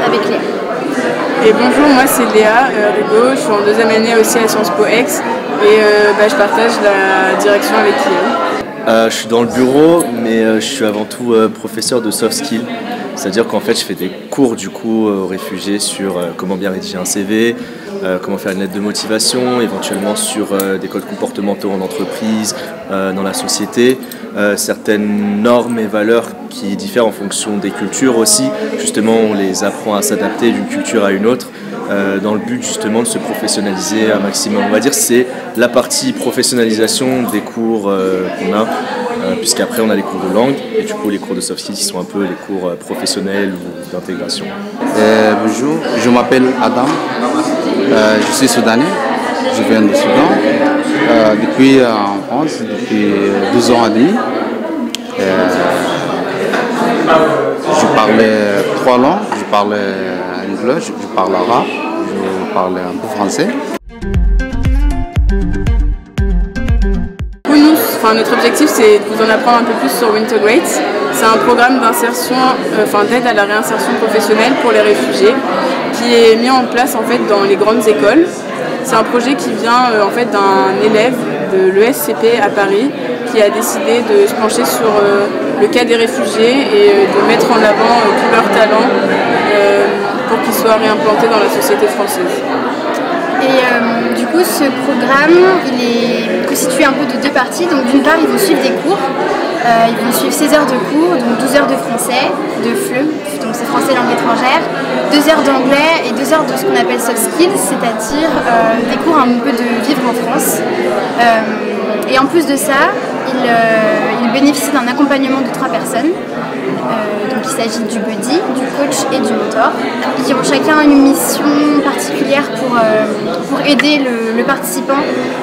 avec Léa. Et bonjour, moi c'est Léa Rigaud, je suis en deuxième année aussi à Sciences Po Aix et je partage la direction avec Léa. Je suis dans le bureau, mais je suis avant tout professeur de soft skills. C'est-à-dire qu'en fait, je fais des cours du coup aux réfugiés sur comment bien rédiger un CV, comment faire une lettre de motivation, éventuellement sur des codes comportementaux en entreprise, dans la société, certaines normes et valeurs qui diffèrent en fonction des cultures aussi. Justement, on les apprend à s'adapter d'une culture à une autre, dans le but justement de se professionnaliser un maximum. On va dire que c'est la partie professionnalisation des cours qu'on a, puisqu'après on a les cours de langue et du coup les cours de soft skills qui sont un peu les cours professionnels ou d'intégration. Bonjour, je m'appelle Adam, je suis soudanais, je viens du Soudan, depuis en France depuis 12 ans et demi. Je parlais 3 langues, je parle anglais, je parle arabe, je parle un peu français. Notre objectif c'est de vous en apprendre un peu plus sur Wintegrate. C'est un programme d'insertion, d'aide à la réinsertion professionnelle pour les réfugiés qui est mis en place en fait dans les grandes écoles. C'est un projet qui vient en fait d'un élève de l'ESCP à Paris qui a décidé de se pencher sur le cas des réfugiés et de mettre en avant tous leurs talents pour qu'ils soient réimplantés dans la société française. Et du coup, ce programme, il est constitué un peu de 2 parties. Donc d'une part, ils vont suivre des cours. Ils vont suivre 16 heures de cours, donc 12 heures de français, de FLE, donc c'est français langue étrangère, 2 heures d'anglais et 2 heures de ce qu'on appelle soft skills, c'est-à-dire des cours un peu de vivre en France. Et en plus de ça, ils bénéficient d'un accompagnement de 3 personnes. Donc il s'agit du buddy, du coach et du mentor, qui ont chacun une mission particulière pour aider le participant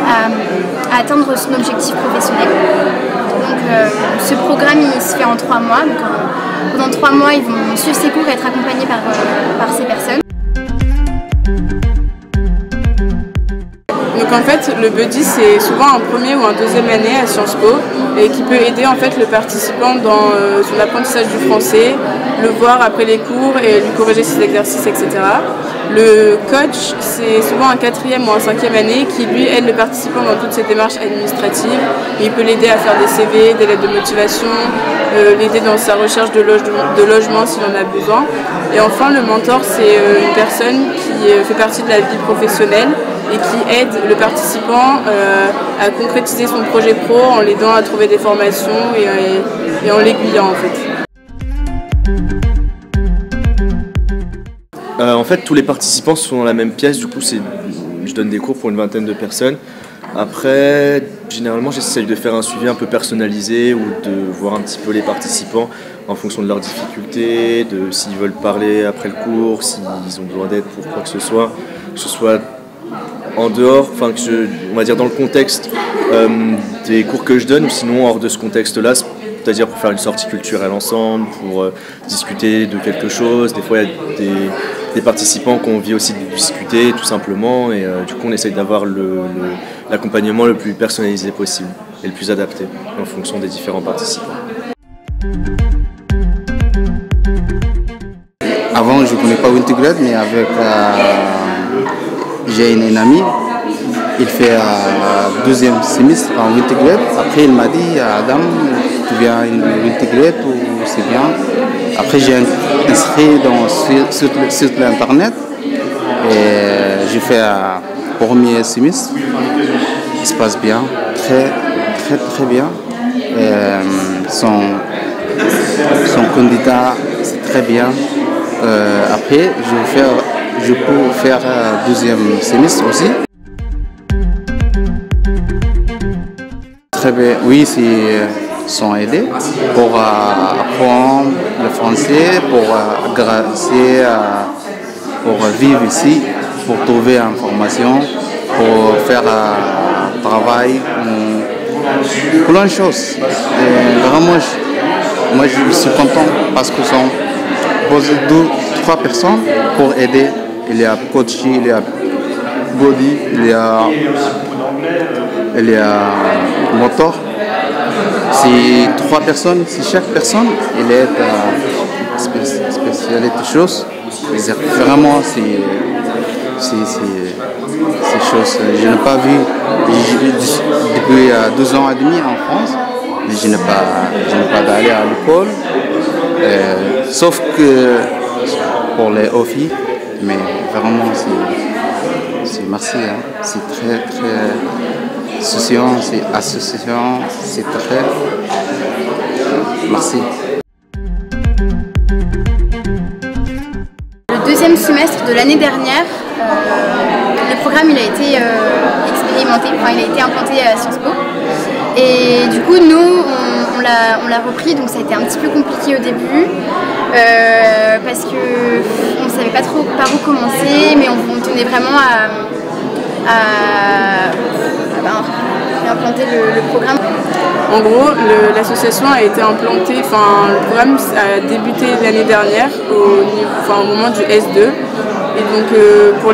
à atteindre son objectif professionnel. Donc ce programme il se fait en 3 mois. Donc, pendant 3 mois, ils vont suivre ces cours et être accompagnés par ces personnes. Donc en fait, le buddy c'est souvent un premier ou un deuxième année à Sciences Po et qui peut aider en fait le participant dans son apprentissage du français, le voir après les cours et lui corriger ses exercices, etc. Le coach c'est souvent un 4e ou un 5e année qui lui aide le participant dans toutes ses démarches administratives. Et il peut l'aider à faire des CV, des lettres de motivation, l'aider dans sa recherche de logement s'il en a besoin. Et enfin le mentor c'est une personne qui fait partie de la vie professionnelle et qui aide le participant à concrétiser son projet pro en l'aidant à trouver des formations et en l'aiguillant en fait. En fait, tous les participants sont dans la même pièce, du coup je donne des cours pour une 20aine de personnes. Après, généralement j'essaye de faire un suivi un peu personnalisé ou de voir un petit peu les participants en fonction de leurs difficultés, de s'ils veulent parler après le cours, s'ils ont besoin d'aide pour quoi que ce soit en dehors, on va dire dans le contexte des cours que je donne, ou sinon hors de ce contexte-là, c'est-à-dire pour faire une sortie culturelle ensemble, pour discuter de quelque chose. Des fois, il y a des participants qui ont envie aussi de discuter, tout simplement, et du coup, on essaye d'avoir l'accompagnement le plus personnalisé possible et le plus adapté en fonction des différents participants. Avant, je ne connais pas Wintegrate, mais avec j'ai une amie, il fait 2e semestre en Wintegrate. Après, il m'a dit, Adam, tu viens à Wintegrate ou c'est bien. Après, j'ai inscrit sur l'internet et j'ai fait un 1er semestre. Il se passe bien, très bien. Son candidat, c'est très bien. Après, je peux faire 2e semestre aussi. Très bien, oui, ils sont aidés pour apprendre le français, pour vivre ici, pour trouver information, pour faire un travail, plein de choses. Et vraiment, moi je suis content parce que sont posé 2-3 personnes pour aider. Il y a coach, il y a body, il y a moteur. Si 3 personnes, si chaque personne il aide à spécialité chose, vraiment ces choses. Je n'ai pas vu depuis 2 ans et demi en France, mais je n'ai pas d'aller à l'école, sauf que pour les OFI, mais vraiment c'est merci, hein. C'est très association, c'est très merci. Le deuxième semestre de l'année dernière, le programme il a été expérimenté, enfin il a été implanté à Sciences Po. Et du coup nous on l'a repris, donc ça a été un petit peu compliqué au début parce qu'on ne savait pas trop par où commencer, mais on tenait vraiment à implanter le programme. En gros, l'association a été implantée, le programme a débuté l'année dernière au moment du S2. Et donc pour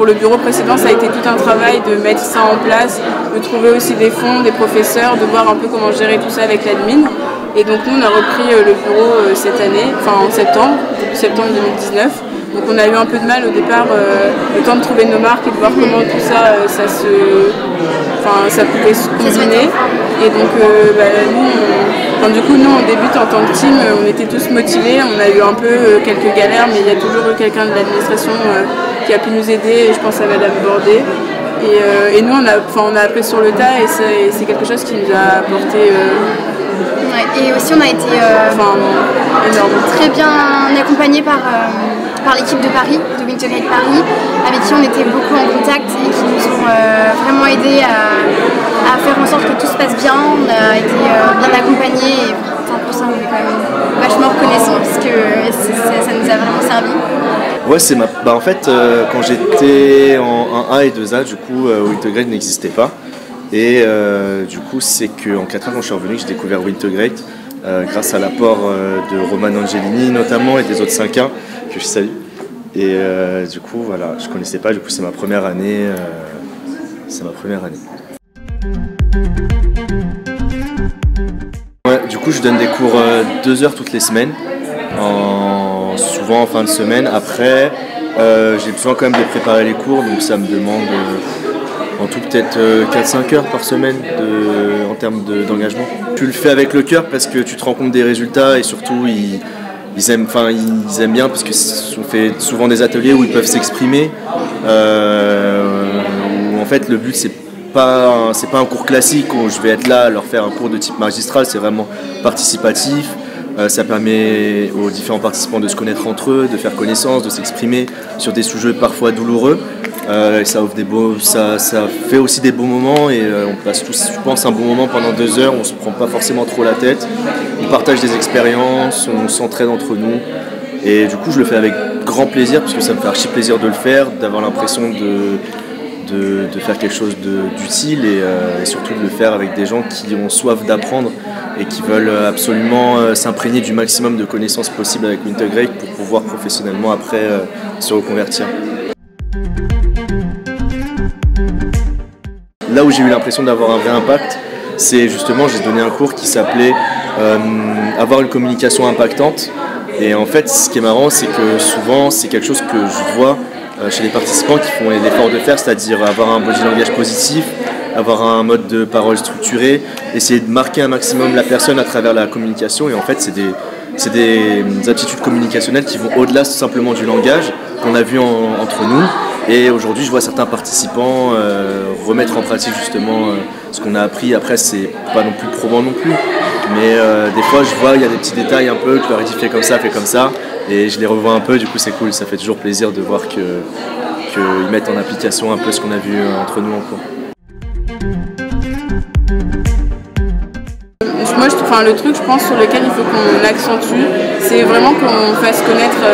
le bureau précédent, ça a été tout un travail de mettre ça en place, de trouver aussi des fonds, des professeurs, de voir un peu comment gérer tout ça avec l'admin. Et donc nous, on a repris le bureau cette année, en septembre 2019. Donc on a eu un peu de mal au départ, le temps de trouver nos marques et de voir comment tout ça, ça pouvait se combiner. Et donc nous on débute en tant que team, on était tous motivés, on a eu un peu quelques galères, mais il y a toujours eu quelqu'un de l'administration qui a pu nous aider, et je pense à Madame Bordet. Et nous on a appris sur le tas, et c'est quelque chose qui nous a apporté. Et aussi on a été très bien accompagnés par l'équipe de Paris, de Wintegrade Paris, avec qui on était beaucoup en contact et qui nous ont vraiment aidés à faire en sorte que tout se passe bien. On a été bien accompagnés et pour ça on est quand même vachement reconnaissants parce que ça nous a vraiment servi. Ouais, en fait, quand j'étais en 1A et 2A, du coup, Wintegrade n'existait pas. Et du coup, c'est qu'en 4 ans, quand je suis revenu, j'ai découvert Wintegrade grâce à l'apport de Roman Angelini notamment et des autres 5A que je salue. Et du coup, voilà, je connaissais pas, du coup, c'est ma première année. Ouais, du coup, je donne des cours 2 heures toutes les semaines, souvent en fin de semaine. Après, j'ai besoin quand même de préparer les cours, donc ça me demande en tout peut-être 4-5 heures par semaine en termes d'engagement. Tu le fais avec le cœur parce que tu te rends compte des résultats et surtout ils aiment bien parce qu'on fait souvent des ateliers où ils peuvent s'exprimer. Où en fait le but c'est pas un cours classique où je vais être là à leur faire un cours de type magistral, c'est vraiment participatif. Ça permet aux différents participants de se connaître entre eux, de faire connaissance, de s'exprimer sur des sujets parfois douloureux. Ça fait aussi des beaux moments et on passe tous, je pense, un bon moment pendant 2 heures. On ne se prend pas forcément trop la tête. On partage des expériences, on s'entraide entre nous. Et du coup, je le fais avec grand plaisir parce que ça me fait archi plaisir de le faire, d'avoir l'impression de faire quelque chose d'utile et surtout de le faire avec des gens qui ont soif d'apprendre et qui veulent absolument s'imprégner du maximum de connaissances possibles avec Wintegrade pour pouvoir professionnellement après se reconvertir. Là où j'ai eu l'impression d'avoir un vrai impact, c'est justement, j'ai donné un cours qui s'appelait avoir une communication impactante. Et en fait, ce qui est marrant, c'est que souvent, c'est quelque chose que je vois chez les participants qui font l'effort de faire, c'est-à-dire avoir un body langage positif, avoir un mode de parole structuré, essayer de marquer un maximum la personne à travers la communication. Et en fait, c'est des aptitudes communicationnelles qui vont au-delà simplement du langage qu'on a vu entre nous. Et aujourd'hui, je vois certains participants remettre en pratique justement ce qu'on a appris. Après, c'est pas non plus probant non plus, mais des fois, je vois il y a des petits détails un peu que leur ai dit fais comme ça, et je les revois un peu. Du coup, c'est cool. Ça fait toujours plaisir de voir qu'ils mettent en application un peu ce qu'on a vu entre nous en cours. Moi, le truc, je pense, sur lequel il faut qu'on accentue, c'est vraiment qu'on fasse connaître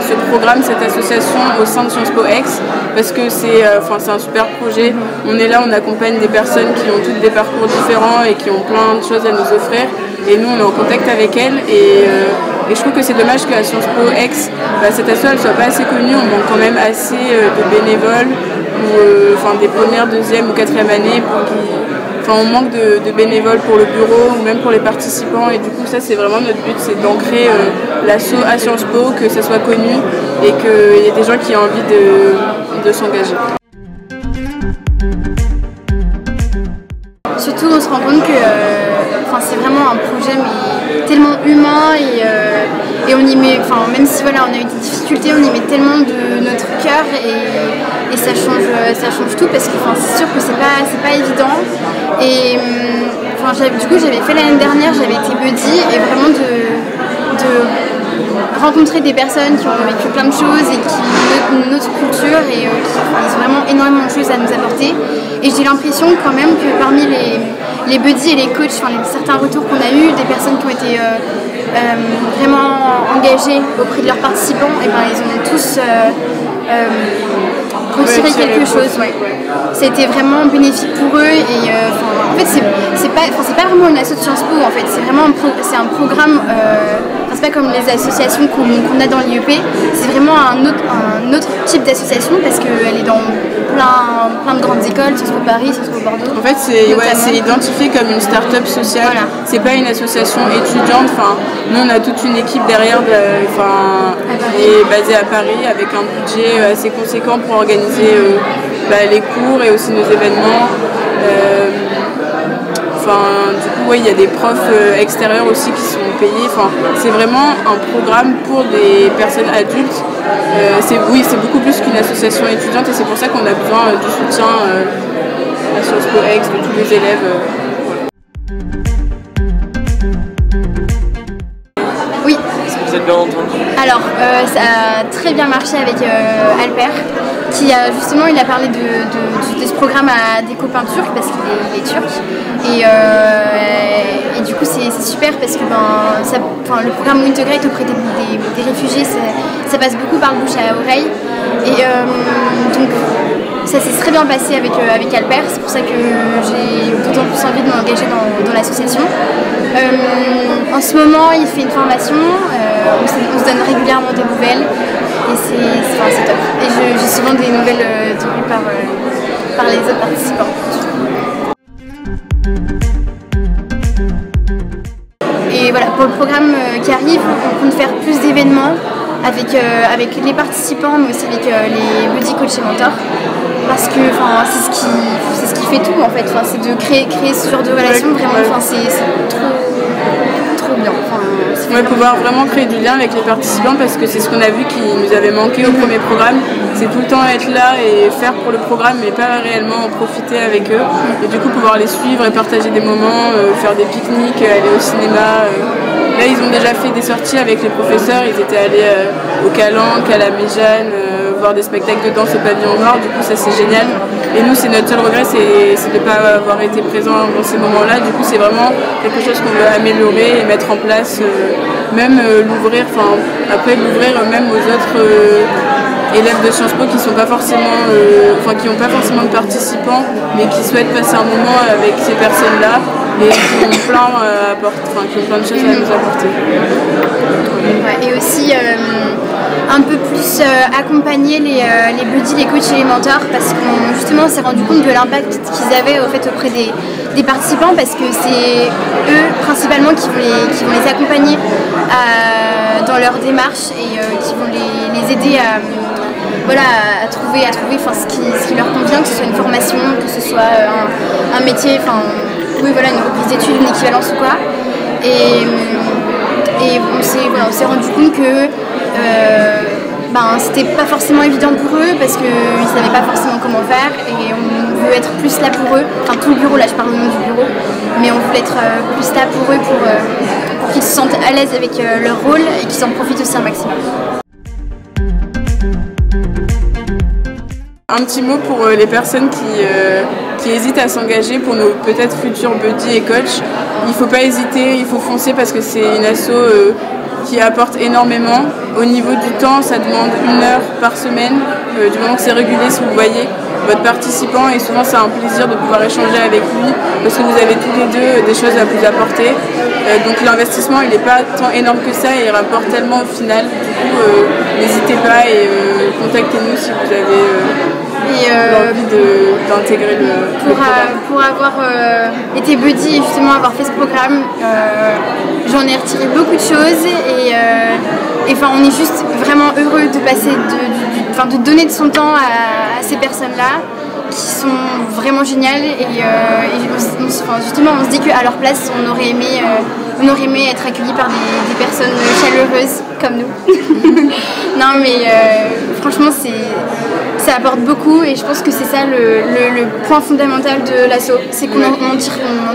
ce programme, cette association au sein de Sciences Po Aix, parce que c'est un super projet. On est là, on accompagne des personnes qui ont toutes des parcours différents et qui ont plein de choses à nous offrir. Et nous, on est en contact avec elles. Et je trouve que c'est dommage qu'à Sciences Po Aix, cette association ne soit pas assez connue. On manque quand même assez de bénévoles ou des premières, deuxième ou quatrième années on manque de bénévoles pour le bureau ou même pour les participants, et du coup ça c'est vraiment notre but, c'est d'ancrer l'asso à Sciences Po, que ça soit connu et qu'il y ait des gens qui aient envie de s'engager. Surtout on se rend compte que c'est vraiment un projet mais tellement humain et on y met, même si voilà, on a eu des difficultés, on y met tellement de notre cœur et ça change tout, parce que c'est sûr que c'est pas évident. Et du coup j'avais fait l'année dernière, j'avais été buddy, et vraiment de rencontrer des personnes qui ont vécu plein de choses et qui ont une autre culture et qui ont vraiment énormément de choses à nous apporter. Et j'ai l'impression quand même que parmi les buddies et les coachs, certains retours qu'on a eu, des personnes qui ont été vraiment engagées auprès de leurs participants, et ils ont tous retiré quelque chose. C'était vraiment bénéfique pour eux, et en fait c'est pas vraiment une asso de Sciences Po, en fait c'est vraiment un programme. C'est pas comme les associations qu'on a dans l'IEP, c'est vraiment un autre type d'association, parce qu'elle est dans plein de grandes écoles, Sciences Po Paris, Sciences Po Bordeaux. En fait, c'est identifié comme une start-up sociale, voilà. C'est pas une association étudiante, nous on a toute une équipe derrière, et basée à Paris, avec un budget assez conséquent pour organiser les cours et aussi nos événements. Du coup, il y a des profs extérieurs aussi qui sont payés. C'est vraiment un programme pour des personnes adultes. C'est beaucoup plus qu'une association étudiante, et c'est pour ça qu'on a besoin du soutien à Sciences Po Ex, de tous les élèves. Oui. Est-ce que vous êtes bien entendu? Alors, ça a très bien marché avec Alper, qui a justement, il a parlé de ce programme à des copains turcs, parce qu'il est turc. Et du coup c'est super, parce que le programme Wintegrate auprès des réfugiés, ça passe beaucoup par le bouche à oreille, et donc ça s'est très bien passé avec Alper. C'est pour ça que j'ai d'autant plus envie de m'engager dans l'association. En ce moment il fait une formation, on se donne régulièrement des nouvelles, et c'est top. Et j'ai souvent des nouvelles tenues par les autres participants. Et voilà, pour le programme qui arrive, on compte faire plus d'événements avec les participants, mais aussi avec les buddy coachs et mentors, parce que c'est ce qui fait tout, en fait. C'est de créer ce genre de relation, vraiment. C'est trop bien. Pouvoir vraiment créer du lien avec les participants, parce que c'est ce qu'on a vu qui nous avait manqué au premier programme. C'est tout le temps être là et faire pour le programme, mais pas réellement en profiter avec eux. Et du coup pouvoir les suivre et partager des moments, faire des pique-niques, aller au cinéma. Là ils ont déjà fait des sorties avec les professeurs, ils étaient allés au Calanque, à la Méjane, voir des spectacles de danse au Pavillon Noir, du coup ça c'est génial. Et nous, c'est notre seul regret, c'est de ne pas avoir été présent dans ces moments-là. Du coup, c'est vraiment quelque chose qu'on veut améliorer et mettre en place, même l'ouvrir même aux autres élèves de Sciences Po qui sont pas forcément, qui n'ont pas forcément de participants, mais qui souhaitent passer un moment avec ces personnes-là et qui ont plein de choses à nous apporter. Ouais, et aussi un peu plus accompagner les buddies, les coachs et les mentors, parce qu'on justement s'est rendu compte de l'impact qu'ils avaient auprès des participants, parce que c'est eux principalement qui vont les accompagner dans leur démarche, et qui vont les aider à trouver ce qui leur convient, que ce soit une formation, que ce soit un métier, une reprise d'études, une équivalence ou quoi. Et on s'est rendu compte que c'était pas forcément évident pour eux, parce qu'ils ne savaient pas forcément comment faire, et on veut être plus là pour eux, tout le bureau, là je parle au nom du bureau, mais on voulait être plus là pour eux pour qu'ils se sentent à l'aise avec leur rôle et qu'ils en profitent aussi un maximum. Un petit mot pour les personnes qui hésitent à s'engager, pour nos peut-être futurs buddies et coachs. Il ne faut pas hésiter, il faut foncer, parce que c'est une asso qui apporte énormément. Au niveau du temps, ça demande 1 heure par semaine, du moment que c'est régulé, si vous voyez votre participant, et souvent c'est un plaisir de pouvoir échanger avec lui, parce que vous avez tous les deux des choses à vous apporter. Donc l'investissement il n'est pas tant énorme que ça, et il rapporte tellement au final. Du coup n'hésitez pas, et contactez-nous si vous avez envie de d'intégrer le programme. Pour avoir été buddy et justement avoir fait ce programme, j'en ai retiré beaucoup de choses et on est juste vraiment heureux de passer, de donner de son temps à ces personnes-là qui sont vraiment géniales et justement on se dit qu'à leur place on aurait aimé être accueillis par des personnes chaleureuses comme nous. Non mais franchement ça apporte beaucoup et je pense que c'est ça le point fondamental de l'asso, c'est qu'on en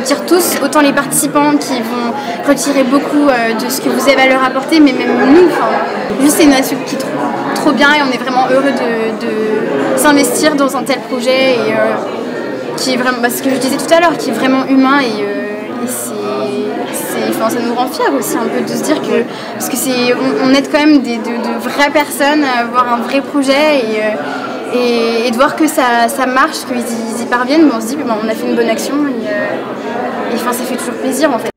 tire tous, autant les participants qui vont retirer beaucoup de ce que vous avez à leur apporter, mais même nous, juste c'est une asso qui est trop bien et on est vraiment heureux de s'investir dans un tel projet et qui est vraiment, ce que je disais tout à l'heure, qui est vraiment humain et ça nous rend fiers aussi un peu de se dire que, parce que on aide quand même de vraies personnes à avoir un vrai projet et de voir que ça marche, qu'ils y parviennent, on se dit on a fait une bonne action et ça fait toujours plaisir en fait.